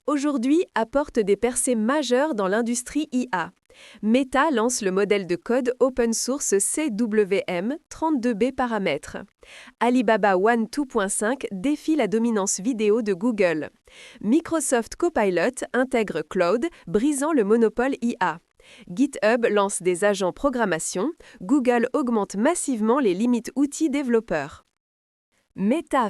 aujourd'hui apporte des percées majeures dans l'industrie IA. Meta lance le modèle de code open source CWM 32B paramètres. Alibaba One 2.5 défie la dominance vidéo de Google. Microsoft Copilot intègre Claude, brisant le monopole IA. GitHub lance des agents programmation. Google augmente massivement les limites outils développeurs. Meta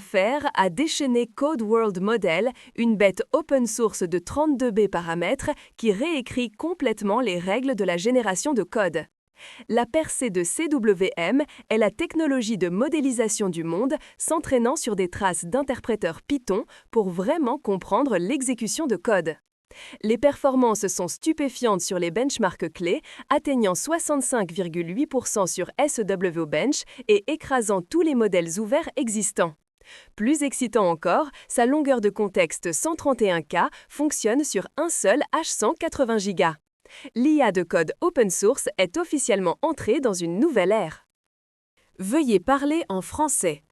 a déchaîné Code World Model, une bête open source de 32B paramètres qui réécrit complètement les règles de la génération de code. La percée de CWM est la technologie de modélisation du monde s'entraînant sur des traces d'interpréteurs Python pour vraiment comprendre l'exécution de code. Les performances sont stupéfiantes sur les benchmarks clés, atteignant 65,8% sur SW Bench et écrasant tous les modèles ouverts existants. Plus excitant encore, sa longueur de contexte 131K fonctionne sur un seul H180 Go. L'IA de code open source est officiellement entrée dans une nouvelle ère. Veuillez parler en français.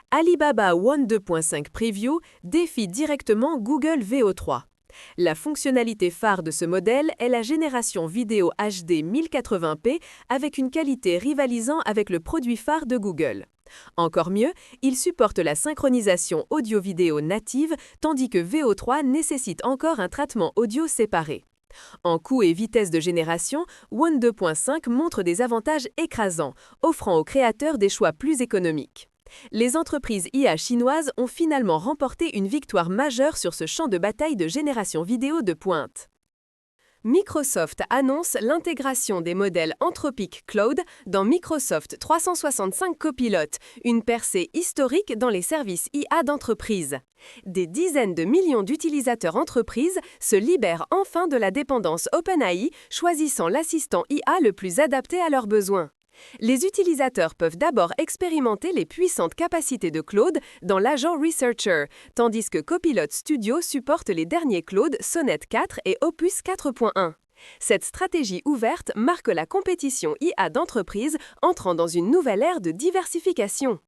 Alibaba One 2.5 Preview défie directement Google VO3. La fonctionnalité phare de ce modèle est la génération vidéo HD 1080p avec une qualité rivalisant avec le produit phare de Google. Encore mieux, il supporte la synchronisation audio-vidéo native tandis que VO3 nécessite encore un traitement audio séparé. En coût et vitesse de génération, One 2.5 montre des avantages écrasants, offrant aux créateurs des choix plus économiques. Les entreprises IA chinoises ont finalement remporté une victoire majeure sur ce champ de bataille de génération vidéo de pointe. Microsoft annonce l'intégration des modèles Anthropic Claude dans Microsoft 365 Copilot, une percée historique dans les services IA d'entreprise. Des dizaines de millions d'utilisateurs entreprises se libèrent enfin de la dépendance OpenAI, choisissant l'assistant IA le plus adapté à leurs besoins. Les utilisateurs peuvent d'abord expérimenter les puissantes capacités de Claude dans l'agent Researcher, tandis que Copilot Studio supporte les derniers Claude Sonnet 4 et Opus 4.1. Cette stratégie ouverte marque la compétition IA d'entreprise entrant dans une nouvelle ère de diversification.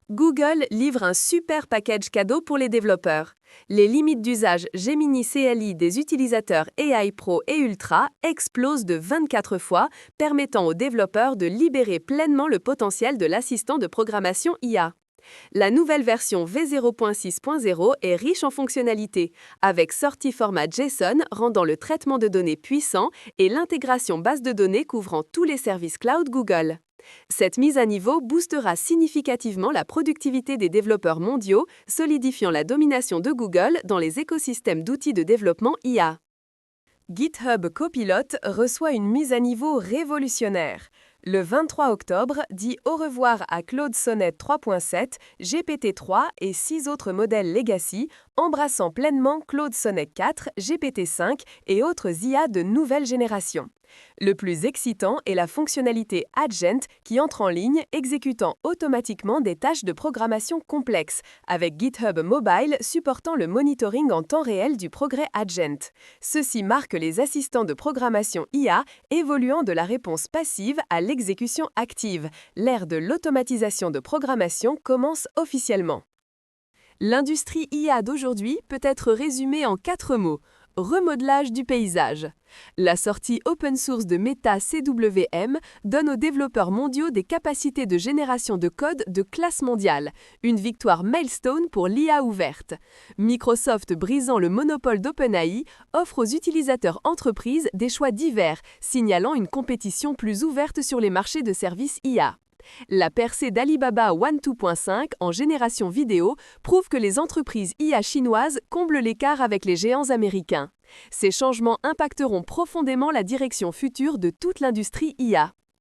Google livre un super package cadeau pour les développeurs. Les limites d'usage Gemini CLI des utilisateurs AI Pro et Ultra explosent de 24 fois, permettant aux développeurs de libérer pleinement le potentiel de l'assistant de programmation IA. La nouvelle version V0.6.0 est riche en fonctionnalités, avec sortie format JSON rendant le traitement de données puissant et l'intégration base de données couvrant tous les services cloud Google. Cette mise à niveau boostera significativement la productivité des développeurs mondiaux, solidifiant la domination de Google dans les écosystèmes d'outils de développement IA. GitHub Copilot reçoit une mise à niveau révolutionnaire. Le 23 octobre dit au revoir à Claude Sonnet 3.7, GPT-3 et 6 autres modèles legacy, embrassant pleinement Claude Sonnet 4, GPT-5 et autres IA de nouvelle génération. Le plus excitant est la fonctionnalité Agent qui entre en ligne exécutant automatiquement des tâches de programmation complexes, avec GitHub Mobile supportant le monitoring en temps réel du progrès Agent. Ceci marque les assistants de programmation IA évoluant de la réponse passive à l'exécution active. L'ère de l'automatisation de programmation commence officiellement. L'industrie IA d'aujourd'hui peut être résumée en 4 mots. Remodelage du paysage. La sortie open source de Meta CWM donne aux développeurs mondiaux des capacités de génération de code de classe mondiale, une victoire milestone pour l'IA ouverte. Microsoft, brisant le monopole d'OpenAI, offre aux utilisateurs entreprises des choix divers, signalant une compétition plus ouverte sur les marchés de services IA. La percée d'Alibaba One 2.5 en génération vidéo prouve que les entreprises IA chinoises comblent l'écart avec les géants américains. Ces changements impacteront profondément la direction future de toute l'industrie IA.